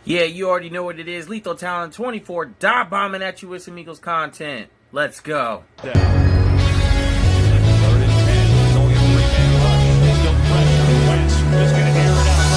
Yeah, you already know what it is. Lethal Talent 24, dive bombing at you with some Eagles content. Let's go. Third and 10. Going a three-man rush. Still pressure. Wentz is going to air it out.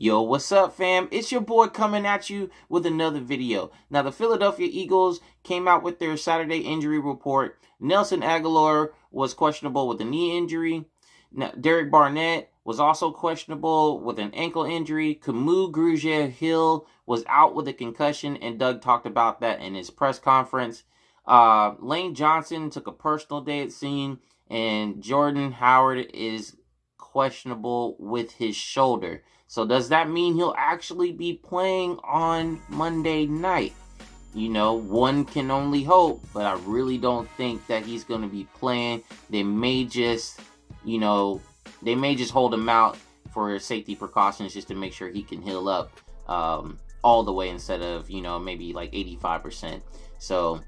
Yo, what's up, fam? It's your boy coming at you with another video. Now, the Philadelphia Eagles came out with their Saturday injury report. Nelson Agholor was questionable with a knee injury. Now, Derek Barnett was also questionable with an ankle injury. Camus Grugier-Hill was out with a concussion, and Doug talked about that in his press conference. Lane Johnson took a personal day at scene, and Jordan Howard is questionable with his shoulder. So does that mean he'll actually be playing on Monday night? You know, one can only hope, but I really don't think that he's going to be playing. They may just, hold him out for safety precautions just to make sure he can heal up all the way instead of, maybe like 85%. So,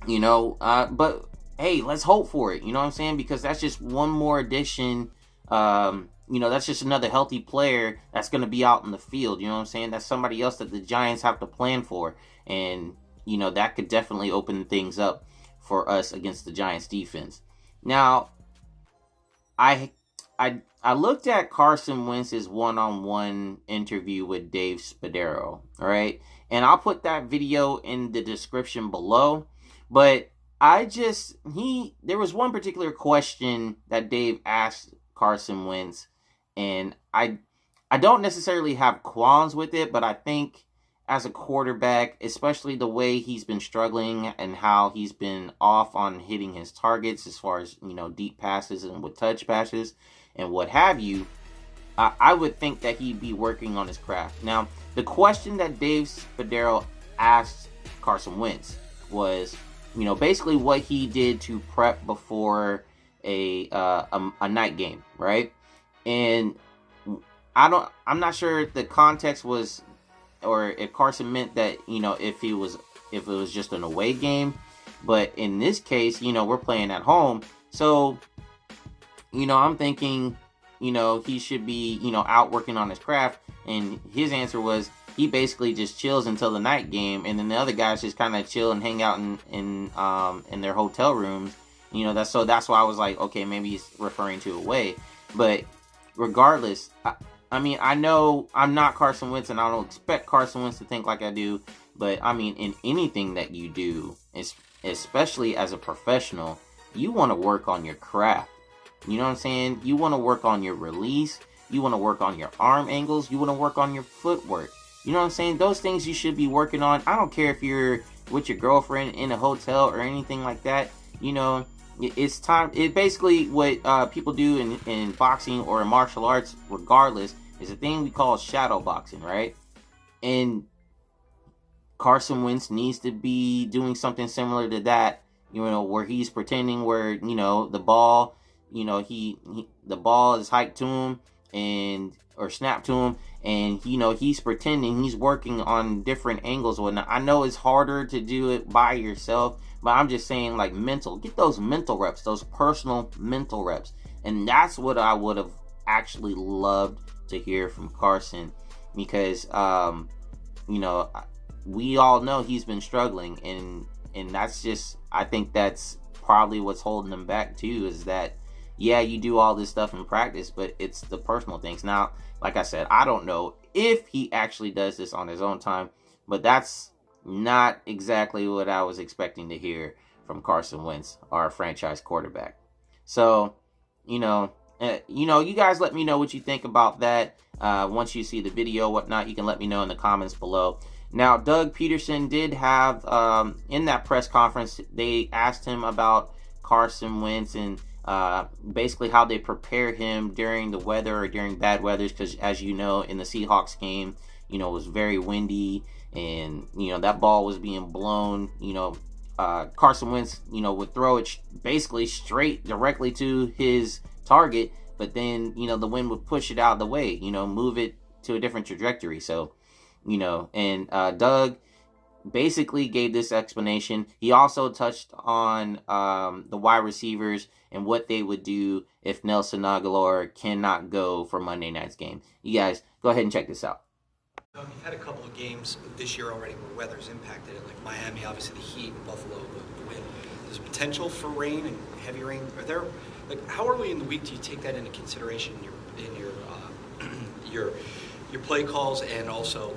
but hey, let's hope for it. You know what I'm saying? Because that's just one more addition. That's just another healthy player that's going to be out in the field. You know what I'm saying? That's somebody else that the Giants have to plan for. And, that could definitely open things up for us against the Giants defense. Now, I looked at Carson Wentz's one-on-one interview with Dave Spadaro, all right? And I'll put that video in the description below. But there was one particular question that Dave asked Carson Wentz, and I don't necessarily have qualms with it, but I think as a quarterback, especially the way he's been struggling and how he's been off on hitting his targets as far as, deep passes and with touch passes and what have you, I would think that he'd be working on his craft. Now, the question that Dave Spadaro asked Carson Wentz was, basically what he did to prep before a night game, right? And I'm not sure if the context was, or if Carson meant that, if it was just an away game, but in this case, we're playing at home, so I'm thinking, he should be, out working on his craft, and his answer was he basically just chills until the night game, and then the other guys just kind of chill and hang out in their hotel rooms. That's why I was like, okay, maybe he's referring to away. But regardless, I know I'm not Carson Wentz, and I don't expect Carson Wentz to think like I do. But in anything that you do, especially as a professional, you want to work on your craft. You know what I'm saying? You want to work on your release. You want to work on your arm angles. You want to work on your footwork. You know what I'm saying? Those things you should be working on. I don't care if you're with your girlfriend in a hotel or anything like that. It's time. It basically what people do in boxing or in martial arts, regardless, is a thing we call shadow boxing, right? And Carson Wentz needs to be doing something similar to that, where he's pretending where the ball, the ball is hiked to him or snapped to him, and he's pretending he's working on different angles or whatnot. I know it's harder to do it by yourself, but I'm just saying, like, get those mental reps, those personal mental reps. And that's what I would have actually loved to hear from Carson, because, we all know he's been struggling, and that's just, I think that's probably what's holding him back too, is that, yeah, you do all this stuff in practice, but it's the personal things. Now, like I said, I don't know if he actually does this on his own time, but that's not exactly what I was expecting to hear from Carson Wentz, our franchise quarterback. So, you guys let me know what you think about that. Once you see the video, whatnot, you can let me know in the comments below. Now, Doug Peterson did have, in that press conference, they asked him about Carson Wentz and basically how they prepare him during the weather or during bad weathers, because as you know, in the Seahawks game, it was very windy, and that ball was being blown. Carson Wentz would throw it basically straight directly to his target, but then the wind would push it out of the way, move it to a different trajectory. So Doug basically gave this explanation. He also touched on the wide receivers and what they would do if Nelson Aguilar cannot go for Monday night's game. You guys, go ahead and check this out. You've had a couple of games this year already where weather's impacted it, like Miami, obviously the heat, and Buffalo, the wind. There's potential for rain and heavy rain. Are there, like, how early in the week do you take that into consideration in your play calls and also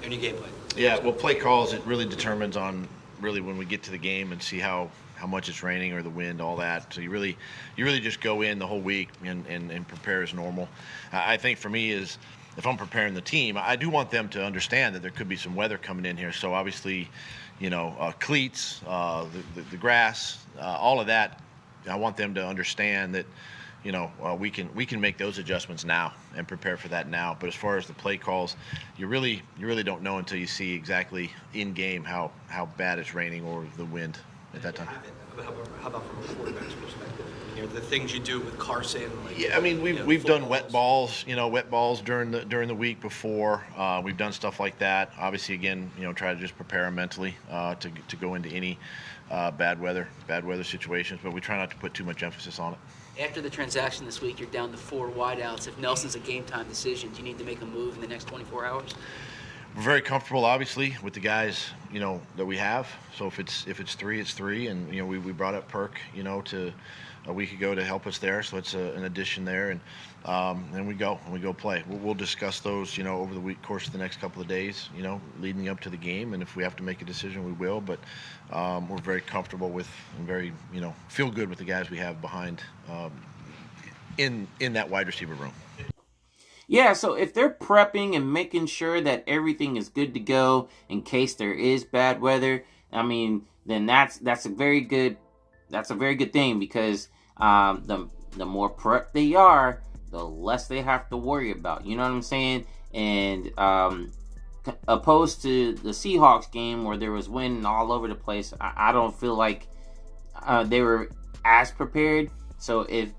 in your gameplay? Yeah, well, play calls, it really determines on really when we get to the game and see how much it's raining or the wind, all that. So you really just go in the whole week and prepare as normal. I think for me is, if I'm preparing the team, I do want them to understand that there could be some weather coming in here. So obviously, cleats, the grass, all of that, I want them to understand that, we can make those adjustments now and prepare for that now. But as far as the play calls, you really don't know until you see exactly in game how bad it's raining or the wind at that time. How about from a quarterback's perspective? The things you do with Carson. Yeah, I mean we've done wet balls during the week before. We've done stuff like that. Obviously, again, try to just prepare them mentally to go into any bad weather situations. But we try not to put too much emphasis on it. After the transaction this week, you're down to 4 wideouts. If Nelson's a game-time decision, do you need to make a move in the next 24 hours? We're very comfortable, obviously, with the guys, that we have. So if it's 3, it's 3, and we brought up Perk, to a week ago to help us there. So it's an addition there, and we go play. We'll discuss those, over the course of the next couple of days, leading up to the game. And if we have to make a decision, we will. But we're very comfortable with and very, feel good with the guys we have behind in that wide receiver room. Yeah, so if they're prepping and making sure that everything is good to go in case there is bad weather, I mean, then that's a very good thing, because the more prep they are, the less they have to worry about. You know what I'm saying? And opposed to the Seahawks game where there was wind all over the place, I don't feel like they were as prepared. So if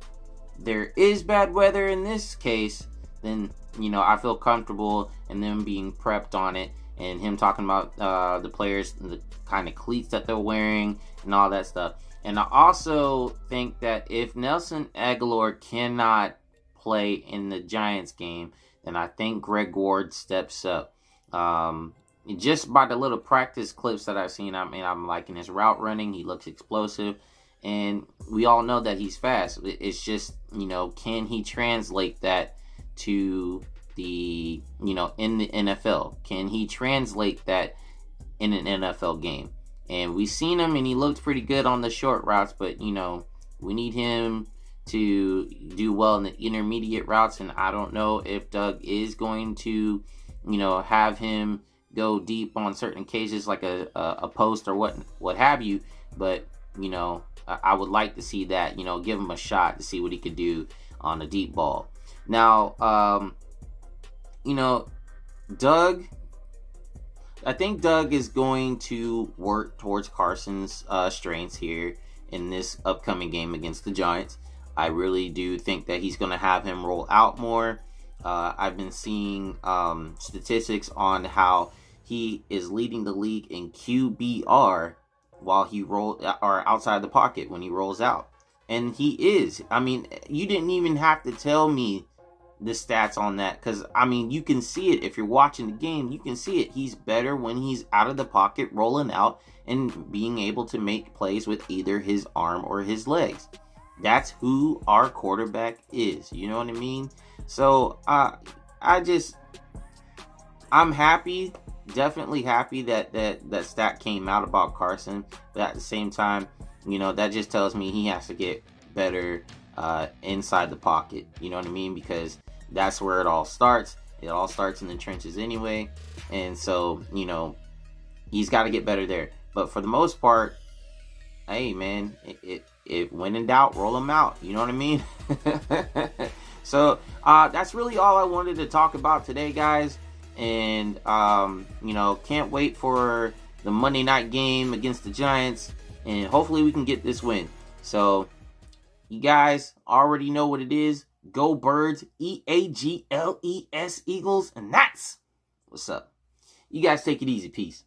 there is bad weather in this case, then I feel comfortable in them being prepped on it, and him talking about the players, the kind of cleats that they're wearing and all that stuff. And I also think that if Nelson Aguilar cannot play in the Giants game, then I think Greg Ward steps up. Just by the little practice clips that I've seen, I'm liking his route running. He looks explosive, and we all know that he's fast. It's just, can he translate that to the, in the NFL? Can he translate that in an NFL game? And we've seen him, and he looked pretty good on the short routes, but, we need him to do well in the intermediate routes, and I don't know if Doug is going to, have him go deep on certain cases like a post or what have you, but, I would like to see that, give him a shot to see what he could do on a deep ball. Now, Doug, I think Doug is going to work towards Carson's strengths here in this upcoming game against the Giants. I really do think that he's going to have him roll out more. I've been seeing statistics on how he is leading the league in QBR while he or outside the pocket when he rolls out. And he is. I mean, you didn't even have to tell me the stats on that, because you can see it if you're watching the game. You can see it. He's better when he's out of the pocket, rolling out, and being able to make plays with either his arm or his legs. That's who our quarterback is. You know what I mean? So I'm happy, definitely happy that stat came out about Carson. But at the same time, that just tells me he has to get better inside the pocket. You know what I mean? Because that's where it all starts. It all starts in the trenches anyway. And so, he's got to get better there. But for the most part, hey, man, it when in doubt, roll him out. You know what I mean? So, that's really all I wanted to talk about today, guys. And, can't wait for the Monday night game against the Giants. And hopefully we can get this win. So, you guys already know what it is. Go Birds, EAGLES, Eagles, and that's what's up. You guys take it easy. Peace.